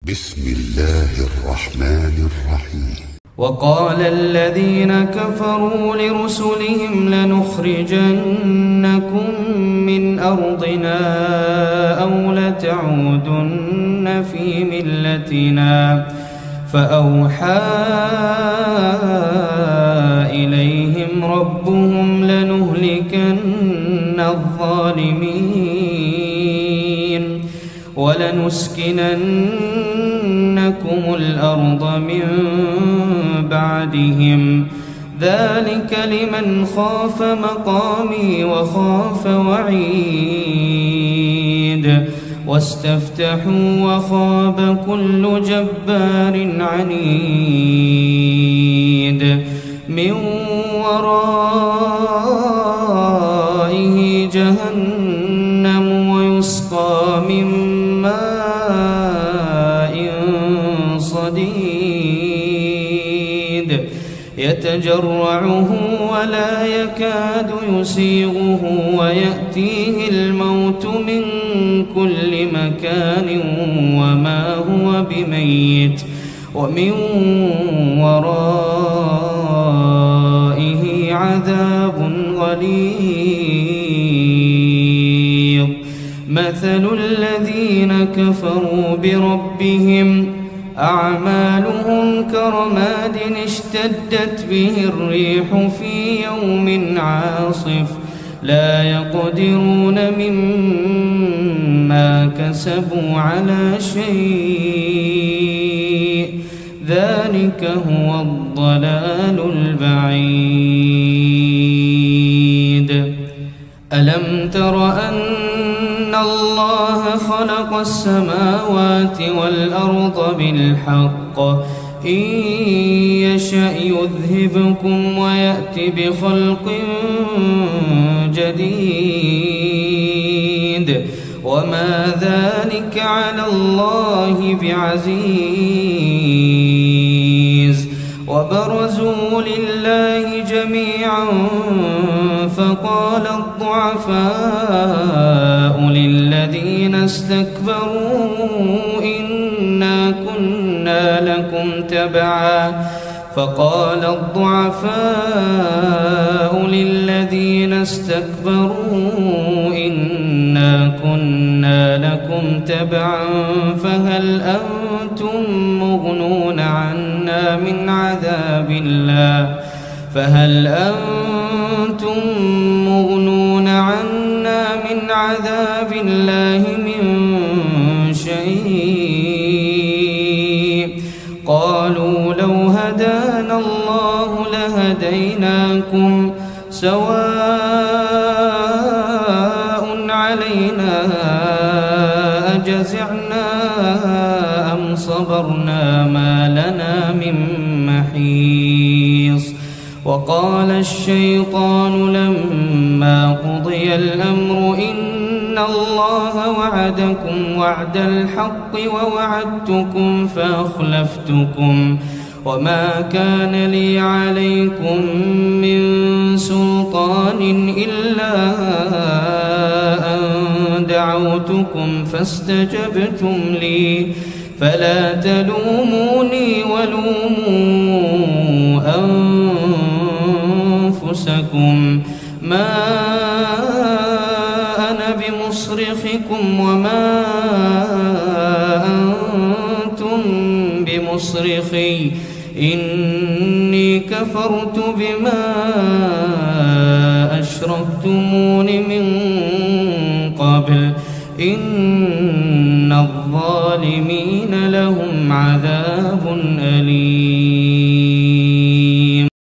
بسم الله الرحمن الرحيم. وقال الذين كفروا لرسلهم لنخرجنكم من أرضنا أو لتعودن في ملتنا فأوحى إليهم ربهم لنهلكن الظالمين ولنسكننكم الأرض من بعدهم ذلك لمن خاف مقامي وخاف وعيد واستفتحوا وخاب كل جبار عنيد من ورائه جهنم ويسقى من ماء صديد يتجرعه ولا يكاد يسيغه ويأتيه الموت من كل مكان وما هو بميت ومن ورائه عذاب غليظ مثل الذين كفروا بربهم أعمالهم كرماد اشتدت به الريح في يوم عاصف لا يقدرون مما كسبوا على شيء ذلك هو الضلال البعيد. ألم تر أن الله خلق السماوات والأرض بالحق إن يشأ يذهبكم ويأت بخلق جديد وما ذلك على الله بعزيز. وبرزوا لله جميعا فقال الضعفاء للذين استكبروا إنا كنا لكم تبعا فهل أنتم مغنون عنا من عذاب الله من شيء قالوا لو هدانا الله لهديناكم سواء علينا أجزعنا أم صبرنا ما لنا من محيص. وقال الشيطان لما قضي الأمر إن الله وعدكم وعد الحق ووعدتكم فأخلفتكم وما كان لي عليكم من سلطان إلا أن دعوتكم فاستجبتم لي فلا تلوموني ولوموا أنفسكم ما أنا بمصرخكم وما أنتم بمصرخي إني كفرت بما أشركتمون من قبل إن الظالمين لهم عذاب